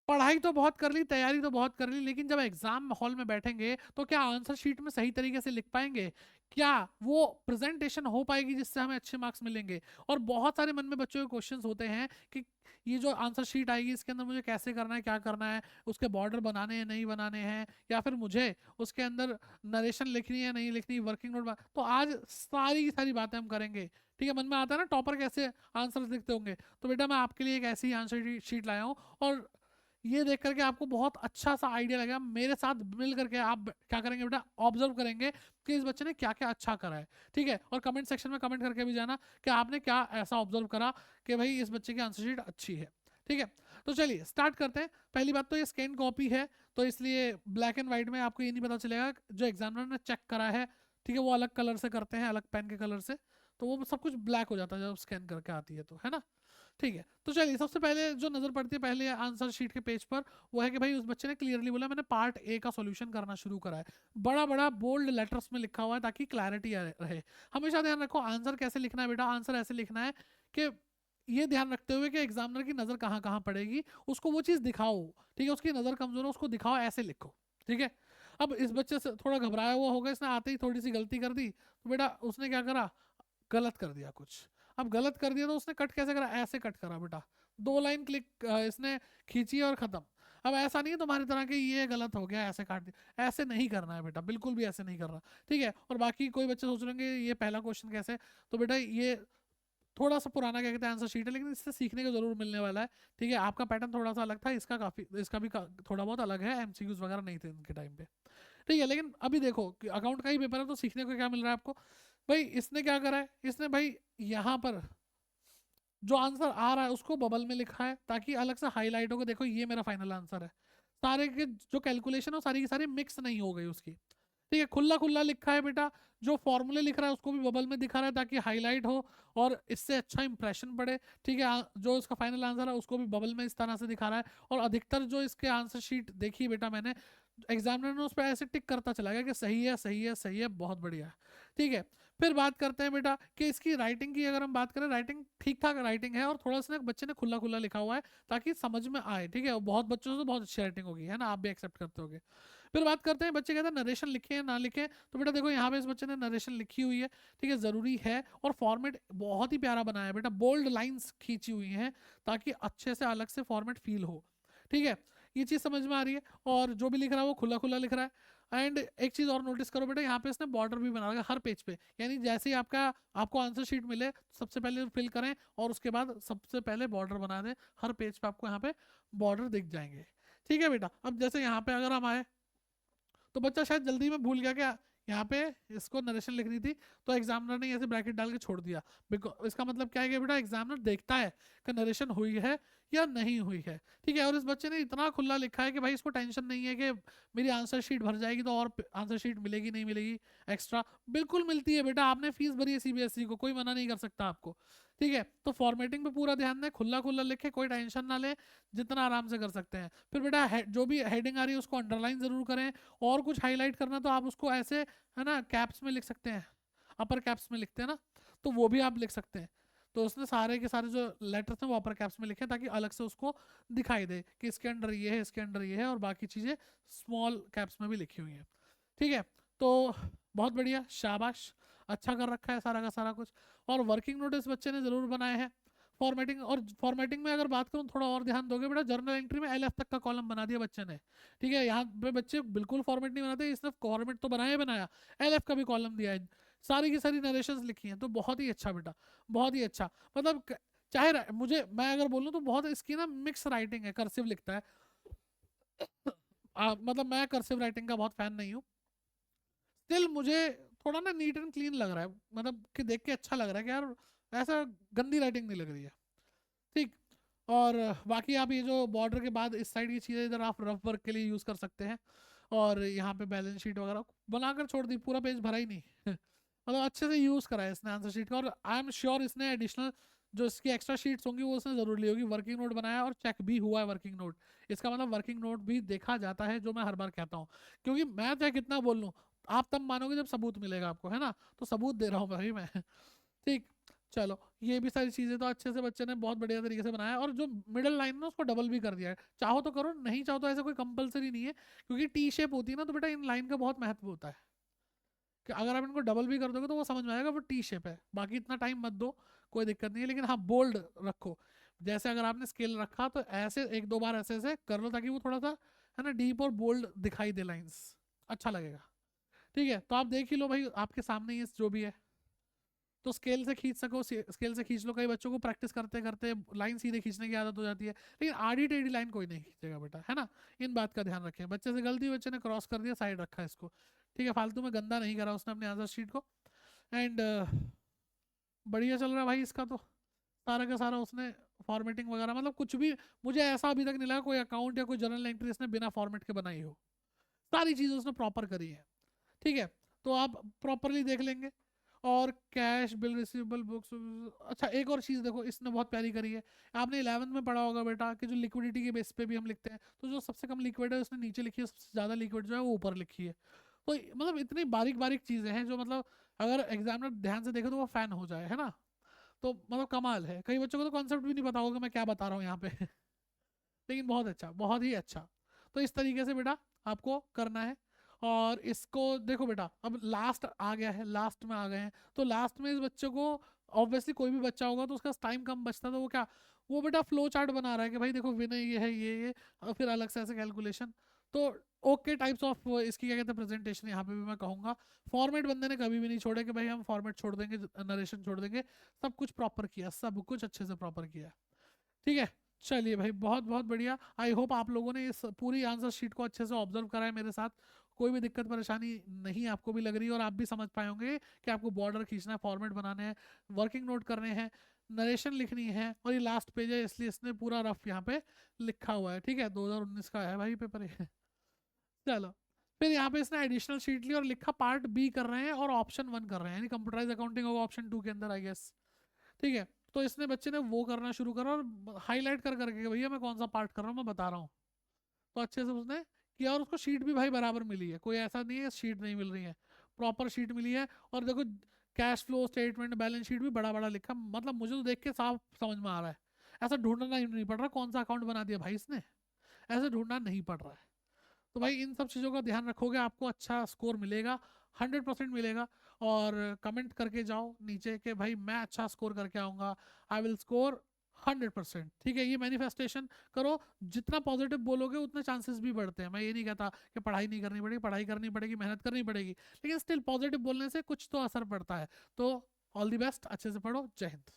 पढ़ाई तो बहुत कर ली, तैयारी तो बहुत कर ली, लेकिन जब एग्जाम हॉल में बैठेंगे तो क्या आंसर शीट में सही तरीके से लिख पाएंगे? क्या वो प्रेजेंटेशन हो पाएगी जिससे हमें अच्छे मार्क्स मिलेंगे? और बहुत सारे मन में बच्चों के क्वेश्चंस होते हैं कि ये जो आंसर शीट आएगी इसके अंदर मुझे कैसे करना है, क्या करना है, उसके बॉर्डर बनाने हैं नहीं बनाने हैं, या फिर मुझे उसके अंदर नरेशन लिखनी है नहीं लिखनी, वर्किंग नोट। तो आज सारी की सारी बातें हम करेंगे। ठीक है, मन में आता है ना टॉपर कैसे आंसर लिखते होंगे, तो बेटा मैं आपके लिए एक ऐसी आंसर शीट लाया हूँ, और ये देख करके आपको बहुत अच्छा सा आइडिया लगेगा। मेरे साथ मिल करके आप क्या करेंगे बेटा, ऑब्जर्व करेंगे कि इस बच्चे ने क्या क्या अच्छा करा है। ठीक है, और कमेंट सेक्शन में कमेंट करके भी जाना कि आपने क्या ऐसा ऑब्जर्व करा कि भाई इस बच्चे की आंसर शीट अच्छी है। ठीक है, तो चलिए स्टार्ट करते हैं। पहली बात तो ये स्कैन कॉपी है, तो इसलिए ब्लैक एंड व्हाइट में आपको ये नहीं पता चलेगा जो एग्जामिनर ने चेक करा है। ठीक है, वो अलग कलर से करते हैं, अलग पेन के कलर से, तो वो सब कुछ ब्लैक हो जाता है जब स्कैन करके आती है, तो है ना। ठीक है, तो चलिए सबसे पहले जो नजर पड़ती है पहले आंसर शीट के पेज पर, वो है कि भाई उस बच्चे ने क्लियरली बोला मैंने पार्ट ए का सॉल्यूशन करना शुरू करा है। बड़ा बड़ा बोल्ड लेटर्स में लिखा हुआ है ताकि क्लैरिटी रहे। हमेशा ध्यान रखो आंसर कैसे लिखना है बेटा, आंसर ऐसे लिखना है कि ये ध्यान रखते हुए कि एग्जामिनर की नजर कहाँ कहाँ पड़ेगी, उसको वो चीज दिखाओ। ठीक है, उसकी नजर कमजोर है उसको दिखाओ, ऐसे लिखो। ठीक है, अब इस बच्चे से थोड़ा घबराया हुआ होगा, इसने आते ही थोड़ी सी गलती कर दी, तो बेटा उसने क्या करा, गलत कर दिया कुछ। अब गलत कर दिया तो उसने कट कैसे करा, ऐसे कट करा बेटा, 2 लाइन क्लिक इसने खींची और खत्म। अब ऐसा नहीं है तुम्हारी तरह कि ये गलत हो गया ऐसे काट दिया, ऐसे नहीं करना है बेटा, बिल्कुल भी ऐसे नहीं करना। ठीक है, और बाकी कोई बच्चे सोच रहे होंगे ये पहला क्वेश्चन कैसे, तो बेटा ये थोड़ा सा पुराना क्या कहते हैं आंसर शीट है, लेकिन इससे सीखने को जरूर मिलने वाला है। ठीक है, आपका पैटर्न थोड़ा सा अलग था, इसका काफी, इसका भी थोड़ा बहुत अलग है, एमसीक्यूज वगैरह नहीं थे इनके टाइम पे। ठीक है, लेकिन अभी देखो कि अकाउंट का ही पेपर है तो सीखने को क्या मिल रहा है आपको। भाई इसने क्या करा है, इसने भाई यहाँ पर जो आंसर आ रहा है उसको बबल में लिखा है ताकि अलग से हाईलाइट हो के देखो ये मेरा फाइनल आंसर है। सारे के जो कैलकुलेशन है सारी की सारी मिक्स नहीं हो गई उसकी। ठीक है, खुला खुला लिखा है बेटा, जो फॉर्मूले लिख रहा है उसको भी बबल में दिखा रहा है ताकि हाईलाइट हो और इससे अच्छा इंप्रेशन पड़े। ठीक है, जो इसका फाइनल आंसर है उसको भी बबल में इस तरह से दिखा रहा है। और अधिकतर जो इसके आंसर शीट देखी बेटा मैंने, एग्जामिनर ने उस पर ऐसे टिक करता चला गया कि सही है सही है सही है, बहुत बढ़िया है। ठीक है, फिर बात करते हैं बेटा कि इसकी राइटिंग की, अगर हम बात करें राइटिंग ठीक ठाक राइटिंग है, और थोड़ा सा बच्चे ने खुला खुला लिखा हुआ है ताकि समझ में आए। ठीक है, बहुत बच्चों से बहुत अच्छी राइटिंग होगी, है ना, आप भी एक्सेप्ट करते होगे। फिर बात करते हैं बच्चे कहते हैं नरेशन लिखे या ना लिखे, तो बेटा देखो यहाँ पे इस बच्चे ने नरेशन लिखी हुई है। ठीक है, जरूरी है, और फॉर्मेट बहुत ही प्यारा बनाया है बेटा, बोल्ड लाइंस खींची हुई हैं ताकि अच्छे से अलग से फॉर्मेट फील हो। ठीक है, ये चीज समझ में आ रही है, और जो भी लिख रहा है वो खुला खुला लिख रहा है। एंड एक चीज और नोटिस करो बेटा, यहाँ पे इसने बॉर्डर भी बना रखा है हर पेज पे, यानी जैसे ही आपको आंसर शीट मिले सबसे पहले फिल करें और उसके बाद सबसे पहले बॉर्डर बना दें, हर पेज पे आपको यहाँ पे बॉर्डर दिख जाएंगे। ठीक है बेटा, अब जैसे यहाँ पे अगर हम आए तो बच्चा शायद जल्दी में भूल गया क्या, यहाँ पे इसको नरेशन लिखनी थी, तो एग्जामिनर ने ऐसे ब्रैकेट डाल के छोड़ दिया। बिकॉज इसका मतलब क्या है कि बेटा एग्जामिनर देखता है कि नरेशन हुई है या नहीं हुई है। ठीक है, और इस बच्चे ने इतना खुला लिखा है कि भाई इसको टेंशन नहीं है कि मेरी आंसर शीट भर जाएगी तो और आंसर शीट मिलेगी नहीं मिलेगी एक्स्ट्रा, बिल्कुल मिलती है बेटा, आपने फीस भरी है सीबीएसई को, कोई मना नहीं कर सकता आपको। ठीक है, तो फॉर्मेटिंग पे पूरा ध्यान दें, खुला खुला लिखे, कोई टेंशन ना ले, जितना आराम से कर सकते हैं। फिर बेटा जो भी हेडिंग आ रही है उसको अंडरलाइन जरूर करें, और कुछ हाईलाइट करना तो आप उसको ऐसे, है ना, कैप्स में लिख सकते हैं, अपर कैप्स में लिखते हैं ना, तो वो भी आप लिख सकते हैं। तो उसने सारे के सारे जो लेटर्स हैं वो अपर कैप्स में लिखे ताकि अलग से उसको दिखाई दे कि इसके अंडर ये है इसके अंडर ये है, और बाकी चीज़ें स्मॉल कैप्स में भी लिखी हुई हैं। ठीक है, तो बहुत बढ़िया, शाबाश, अच्छा कर रखा है सारा का सारा कुछ। और वर्किंग नोट इस बच्चे ने जरूर बनाए हैं। फॉर्मेटिंग, और फॉर्मेटिंग में अगर बात करूँ थोड़ा और ध्यान दोगे बेटा, जर्नल एंट्री में एलएफ तक का कॉलम बना दिया बच्चे ने। ठीक है, यहाँ पे बच्चे बिल्कुल फॉर्मेट नहीं बनाते, इसने फॉर्मेट तो बनाया ही बनाया, एलएफ का भी कॉलम दिया है, सारी की सारी नरेशंस लिखी हैं, तो बहुत ही अच्छा बेटा, बहुत ही अच्छा। मतलब चाहे मुझे मैं अगर बोलूँ तो बहुत इसकी ना मिक्स राइटिंग है, कर्सिव लिखता है। मतलब मैं कर्सिव राइटिंग का बहुत फैन नहीं हूँ, स्टिल मुझे थोड़ा ना नीट एंड क्लीन लग रहा है, मतलब कि देख के अच्छा लग रहा है कि यार ऐसा गंदी राइटिंग नहीं लग रही है। ठीक, और बाकी आप ये जो बॉर्डर के बाद इस साइड की चीज़ें इधर आप रफ वर्क के लिए यूज़ कर सकते हैं, और यहाँ पे बैलेंस शीट वगैरह बनाकर छोड़ दी, पूरा पेज भरा ही नहीं मतलब अच्छे से यूज़ करा है इसने आंसर शीट का, और आई एम श्योर इसने एडिशनल जो इसकी एक्स्ट्रा शीट्स होंगी वो उसने जरूर ली होगी, वर्किंग नोट बनाया और चेक भी हुआ है वर्किंग नोट। इसका मतलब वर्किंग नोट भी देखा जाता है, जो मैं हर बार कहता हूँ, क्योंकि मैं चाहे कितना बोल लूँ आप तब मानोगे जब सबूत मिलेगा आपको, है ना, तो सबूत दे रहा हूँ भाई मैं ठीक, चलो ये भी सारी चीजें तो अच्छे से बच्चे ने बहुत बढ़िया तरीके से बनाया है। और जो मिडल लाइन ना उसको डबल भी कर दिया है, चाहो तो करो, नहीं चाहो तो ऐसा कोई कंपलसरी नहीं है, क्योंकि टी शेप होती है ना, तो बेटा इन लाइन का बहुत महत्व होता है कि अगर आप इनको डबल भी कर दोगे तो वो समझ में आएगा वो टी शेप है। बाकी इतना टाइम मत दो, कोई दिक्कत नहीं है, लेकिन हाँ बोल्ड रखो। जैसे अगर आपने स्केल रखा तो ऐसे एक दो बार ऐसे ऐसे कर लो, ताकि वो थोड़ा सा है ना डीप और बोल्ड दिखाई दे लाइंस, अच्छा लगेगा। ठीक है, तो आप देख ही लो भाई, आपके सामने ही जो भी है, तो स्केल से खींच सको स्केल से खींच लो। कई बच्चों को प्रैक्टिस करते करते लाइन सीधे खींचने की आदत हो जाती है, लेकिन आड़ी टेढ़ी लाइन कोई नहीं खींचेगा बेटा, है ना। इन बात का ध्यान रखें, बच्चे से गलती, बच्चे ने क्रॉस कर दिया, साइड रखा है इसको, ठीक है, फालतू में गंदा नहीं करा उसने अपने आंसर शीट को। एंड बढ़िया चल रहा है भाई इसका तो, सारा का सारा उसने फॉर्मेटिंग वगैरह, मतलब कुछ भी मुझे ऐसा अभी तक नहीं लगा कोई अकाउंट या कोई जर्नल एंट्री इसने बिना फॉर्मेट के बनाई हो, सारी चीज़ें उसने प्रॉपर करी है। ठीक है, तो आप प्रॉपरली देख लेंगे। और कैश बिल रिसीवेबल बुक्स, अच्छा एक और चीज़ देखो इसने बहुत प्यारी करी है। आपने 11th में पढ़ा होगा बेटा कि जो लिक्विडिटी के बेस पे भी हम लिखते हैं, तो जो सबसे कम लिक्विड है उसने नीचे लिखी है, सबसे ज़्यादा लिक्विड जो है वो ऊपर लिखी है। तो मतलब इतनी बारीक बारीक चीज़ें हैं जो मतलब अगर एग्जामिनर ध्यान से देखे तो वो फैन हो जाए, है ना। तो मतलब कमाल है, कई बच्चों को तो कॉन्सेप्ट भी नहीं पता होगा मैं क्या बता रहा हूँ यहाँ पे लेकिन बहुत अच्छा, बहुत ही अच्छा। तो इस तरीके से बेटा आपको करना है। और इसको देखो बेटा, अब लास्ट आ गया है, लास्ट में आ गए हैं, तो लास्ट में इस बच्चे को ऑब्वियसली कोई भी बच्चा होगा तो उसका टाइम कम बचता है, तो वो क्या, वो बेटा फ्लो चार्ट बना रहा है कि भाई देखो विनय ये है ये, और फिर अलग से ऐसे कैलकुलेशन। तो ओके टाइप्स ऑफ इसकी क्या कहते हैं प्रेजेंटेशन, यहाँ पे भी मैं कहूँगा फॉर्मेट बंदे ने कभी भी नहीं छोड़े कि भाई हम फॉर्मेट छोड़ देंगे, नरेशन छोड़ देंगे, सब कुछ प्रॉपर किया, सब कुछ अच्छे से प्रॉपर किया। ठीक है, चलिए भाई बहुत बहुत बढ़िया। आई होप आप लोगों ने इस पूरी आंसर शीट को अच्छे से ऑब्जर्व करा है मेरे साथ, कोई भी दिक्कत परेशानी नहीं आपको भी लग रही है, और आप भी समझ पाए होंगे कि आपको बॉर्डर खींचना है, फॉर्मेट बनाने हैं, वर्किंग नोट करने हैं, नरेशन लिखनी है, और ये लास्ट पेज है इसलिए इसने पूरा रफ यहाँ पे लिखा हुआ है। ठीक है, 2019 का है भाई पेपर ये चलो, फिर यहाँ पे इसने एडिशनल शीट ली और लिखा पार्ट बी कर रहे हैं और ऑप्शन 1 कर रहे हैं, यानी कंप्यूटराइज अकाउंटिंग होगा ऑप्शन 2 के अंदर आई गेस। ठीक है, तो इसने बच्चे ने वो करना शुरू करा और हाईलाइट कर करके भैया मैं कौन सा पार्ट कर रहा हूँ मैं बता रहा हूँ, तो अच्छे से उसने किया। और उसको शीट भी भाई बराबर मिली है, कोई ऐसा नहीं है शीट नहीं मिल रही है, प्रॉपर शीट मिली है। और देखो cash flow statement balance sheet भी बड़ा बड़ा लिखा, मतलब मुझे तो देख के साफ समझ में आ रहा है, ऐसा ढूंढना ही नहीं पड़ रहा कौन सा अकाउंट बना दिया भाई इसने, ऐसे ढूंढना नहीं पड़ रहा है। तो भाई इन सब चीज़ों का ध्यान रखोगे आपको अच्छा स्कोर मिलेगा, 100% मिलेगा। और कमेंट करके जाओ नीचे कि भाई मैं अच्छा स्कोर करके आऊँगा, आई विल स्कोर 100%। ठीक है, ये मैनिफेस्टेशन करो, जितना पॉजिटिव बोलोगे उतने चांसेस भी बढ़ते हैं। मैं ये नहीं कहता कि पढ़ाई नहीं करनी पड़ेगी, पढ़ाई करनी पड़ेगी, मेहनत करनी पड़ेगी, लेकिन स्टिल पॉजिटिव बोलने से कुछ तो असर पड़ता है। तो ऑल द बेस्ट, अच्छे से पढ़ो, जय हिंद।